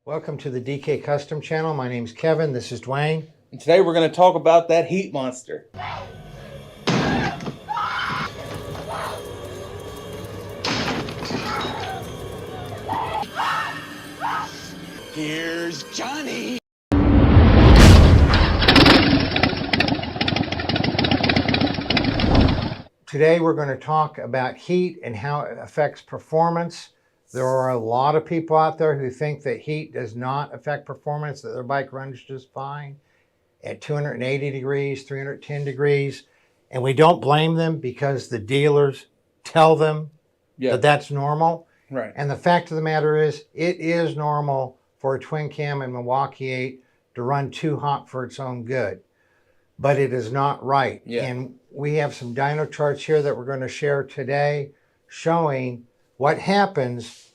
Welcome to the DK Custom channel. My name's Kevin. This is Dwayne. And today we're going to talk about that heat monster. Here's Johnny. Today we're going to talk about heat and how it affects performance. There are a lot of people out there who think that heat does not affect performance, that their bike runs just fine at 280 degrees, 310 degrees. And we don't blame them because the dealers tell them that that's normal. Right. And the fact of the matter is, it is normal for a twin cam in Milwaukee 8 to run too hot for its own good. But it is not right. Yeah. And we have some dyno charts here that we're going to share today showing what happens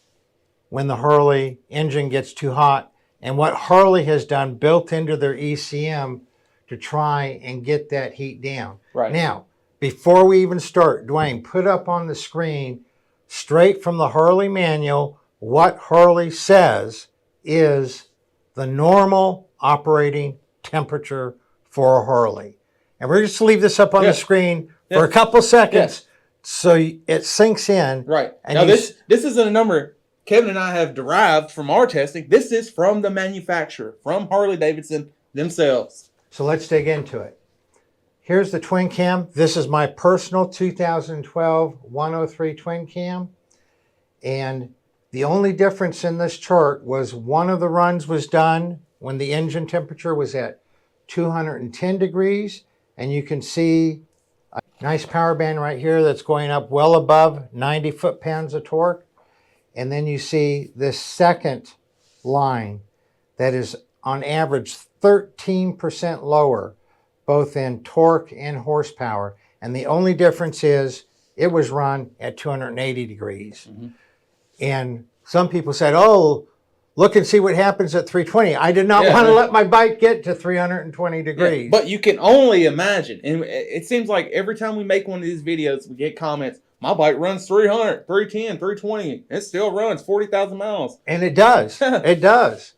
when the Harley engine gets too hot and what Harley has done built into their ECM to try and get that heat down. Right. Now, before we even start, Dwayne, put up on the screen straight from the Harley manual what Harley says is the normal operating temperature for a Harley. And we're just to leave this up on the screen for a couple seconds so it sinks in. Right. And now this isn't a number Kevin and I have derived from our testing. This is from the manufacturer, from Harley-Davidson themselves. So let's dig into it. Here's the twin cam. This is my personal 2012 103 twin cam. And the only difference in this chart was one of the runs was done when the engine temperature was at 210 degrees. And you can see a nice power band right here that's going up well above 90 foot-pounds of torque. And then you see this second line that is on average 13% lower, both in torque and horsepower. And the only difference is it was run at 280 degrees. Mm-hmm. And some people said, oh, look and see what happens at 320. I did not want to let my bike get to 320 degrees. Yeah, but you can only imagine. And it seems like every time we make one of these videos, we get comments, my bike runs 300, 310, 320. It still runs 40,000 miles. And it does. It does.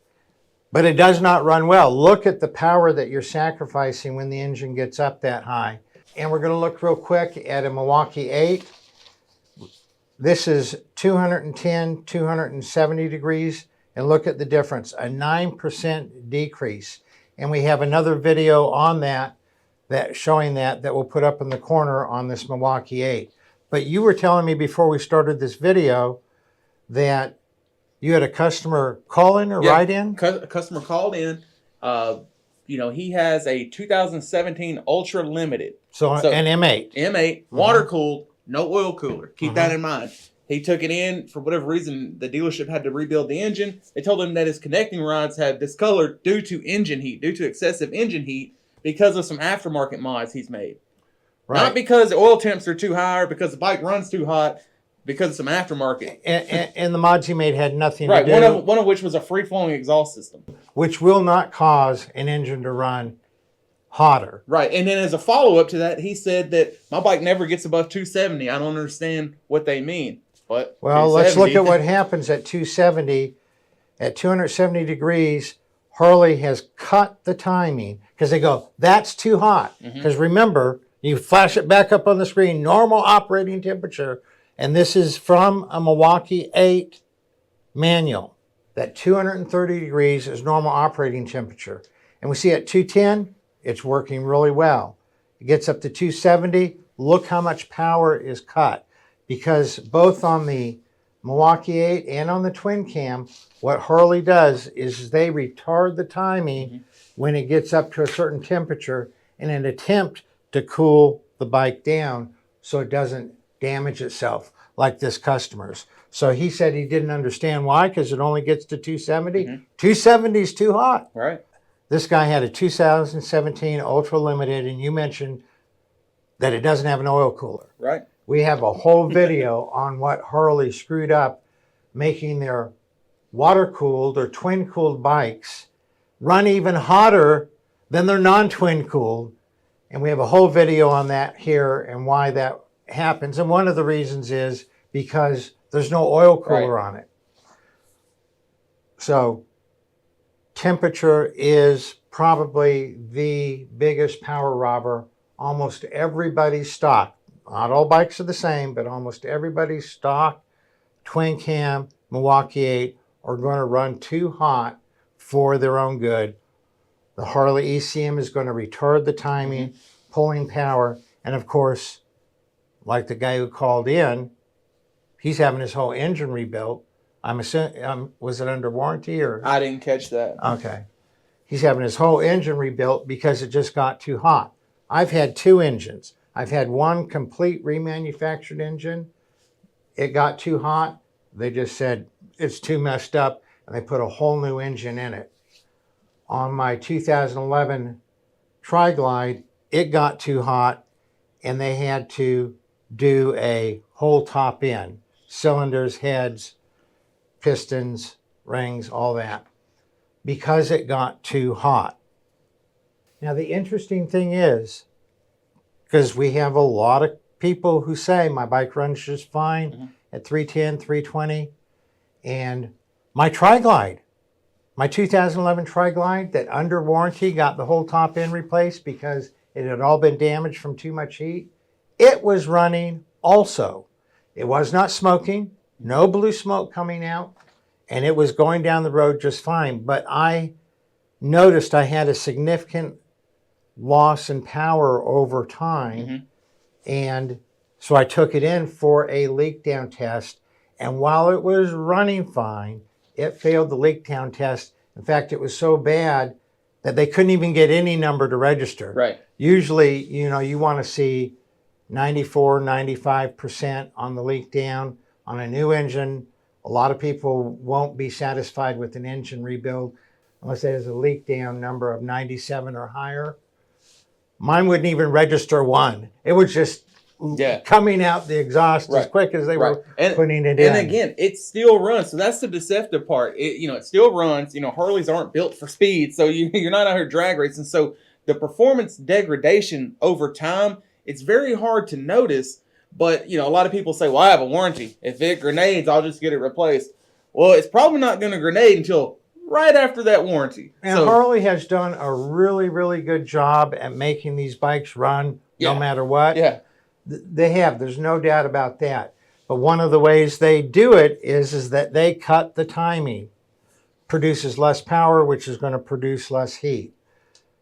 But it does not run well. Look at the power that you're sacrificing when the engine gets up that high. And we're going to look real quick at a Milwaukee 8. This is 210, 270 degrees. And look at the difference, a 9% decrease. And we have another video on that showing that we'll put up in the corner on this Milwaukee 8. But you were telling me before we started this video that you had a customer call in or write in? A customer called in. He has a 2017 Ultra Limited. So an M8. M8, water cooled, no oil cooler. Keep that in mind. He took it in, for whatever reason, the dealership had to rebuild the engine. They told him that his connecting rods had discolored due to engine heat, due to excessive engine heat because of some aftermarket mods he's made. Right. Not because the oil temps are too high or because the bike runs too hot, because of some aftermarket. And the mods he made had nothing to do. Right, one of which was a free-flowing exhaust system. Which will not cause an engine to run hotter. Right, and then as a follow-up to that, he said that my bike never gets above 270. I don't understand what they mean. But well, let's look at what happens at 270. At 270 degrees, Harley has cut the timing because they go, that's too hot. Because remember, you flash it back up on the screen, normal operating temperature, and this is from a Milwaukee 8 manual, that 230 degrees is normal operating temperature. And we see at 210, it's working really well. It gets up to 270, look how much power is cut. Because both on the Milwaukee 8 and on the twin cam, what Harley does is they retard the timing when it gets up to a certain temperature in an attempt to cool the bike down so it doesn't damage itself like this customer's. So he said he didn't understand why, because it only gets to 270. 270 is too hot. Right. This guy had a 2017 Ultra Limited, and you mentioned that it doesn't have an oil cooler. Right. We have a whole video on what Harley screwed up, making their water-cooled or twin-cooled bikes run even hotter than their non-twin cooled. And we have a whole video on that here and why that happens. And one of the reasons is because there's no oil cooler on it. So temperature is probably the biggest power robber. Almost everybody's stock, not all bikes are the same, but almost everybody's stock twin cam Milwaukee 8 are going to run too hot for their own good. The Harley ECM is going to retard the timing, pulling power, and of course, like the guy who called in, he's having his whole engine rebuilt. I'm assuming, was it under warranty or? I didn't catch that. Okay. He's having his whole engine rebuilt because it just got too hot. I've had two engines. I've had one complete remanufactured engine. It got too hot. They just said it's too messed up, and they put a whole new engine in it. On my 2011 Tri-Glide, it got too hot, and they had to do a whole top end. Cylinders, heads, pistons, rings, all that, because it got too hot. Now, the interesting thing is, because we have a lot of people who say my bike runs just fine at 310, 320, and my Tri-Glide, my 2011 Tri-Glide that under warranty got the whole top end replaced because it had all been damaged from too much heat, it was running also. It was not smoking, no blue smoke coming out, and it was going down the road just fine. But I noticed I had a significant loss in power over time, and so I took it in for a leak down test, and while it was running fine, it failed the leak down test. In fact, it was so bad that they couldn't even get any number to register. Right. Usually, you want to see 94, 95% on the leak down. On a new engine, a lot of people won't be satisfied with an engine rebuild unless there's a leak down number of 97 or higher. Mine wouldn't even register one. It was just coming out the exhaust as quick as they were putting it in. And again, it still runs. So that's the deceptive part. It still runs. Harleys aren't built for speed, so you're not out here drag racing. So the performance degradation over time, it's very hard to notice. But a lot of people say, "Well, I have a warranty. If it grenades, I'll just get it replaced." Well, it's probably not going to grenade until right after that warranty. And Harley has done a really, really good job at making these bikes run no matter what. Yeah. They have. There's no doubt about that. But one of the ways they do it is that they cut the timing. Produces less power, which is going to produce less heat.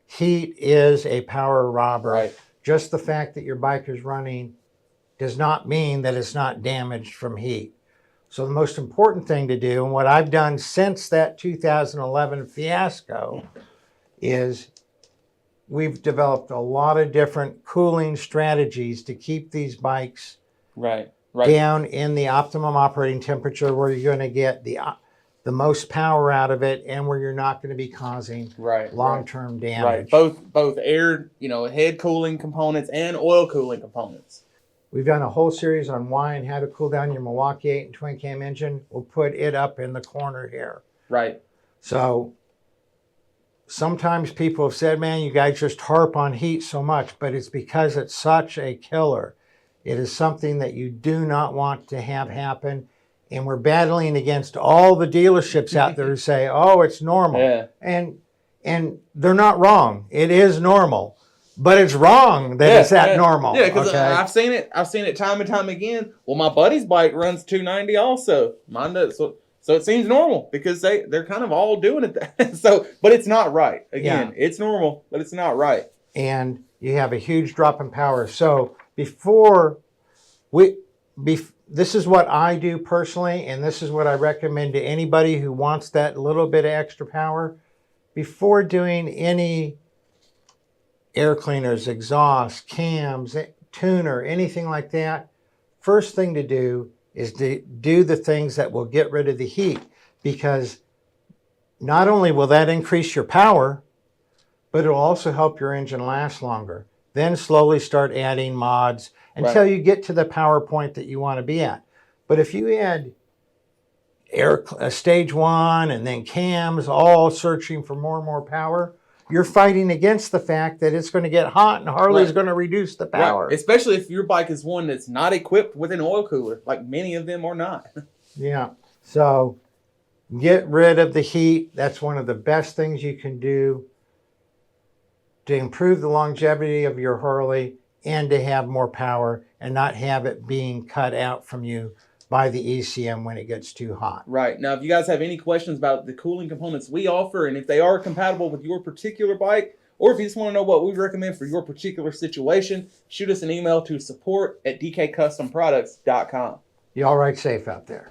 Heat is a power robber. Right. Just the fact that your bike is running does not mean that it's not damaged from heat. So the most important thing to do, and what I've done since that 2011 fiasco, is we've developed a lot of different cooling strategies to keep these bikes down in the optimum operating temperature where you're going to get the most power out of it and where you're not going to be causing long-term damage. Both air, head cooling components and oil cooling components. We've done a whole series on why and how to cool down your Milwaukee 8 and twin cam engine. We'll put it up in the corner here. Right. So sometimes people have said, man, you guys just harp on heat so much, but it's because it's such a killer. It is something that you do not want to have happen. And we're battling against all the dealerships out there who say, oh, it's normal. Yeah. And they're not wrong. It is normal. But it's wrong that it's that normal. Yeah, because I've seen it time and time again. Well, my buddy's bike runs 290 also. Mine does. So it seems normal because they're kind of all doing it. But it's not right. Again, it's normal, but it's not right. And you have a huge drop in power. So this is what I do personally, and this is what I recommend to anybody who wants that little bit of extra power. Before doing any air cleaners, exhaust, cams, tuner, anything like that, first thing to do is to do the things that will get rid of the heat, because not only will that increase your power, but it'll also help your engine last longer. Then slowly start adding mods until you get to the power point that you want to be at. But if you add stage 1 and then cams all searching for more and more power, you're fighting against the fact that it's going to get hot and Harley's going to reduce the power. Right. Especially if your bike is one that's not equipped with an oil cooler, like many of them are not. Yeah. So Get rid of the heat. That's one of the best things you can do to improve the longevity of your Harley and to have more power and not have it being cut out from you by the ECM when it gets too hot. Right. Now, if you guys have any questions about the cooling components we offer and if they are compatible with your particular bike, or if you just want to know what we recommend for your particular situation, shoot us an email to support@dkcustomproducts.com. Y'all ride safe out there.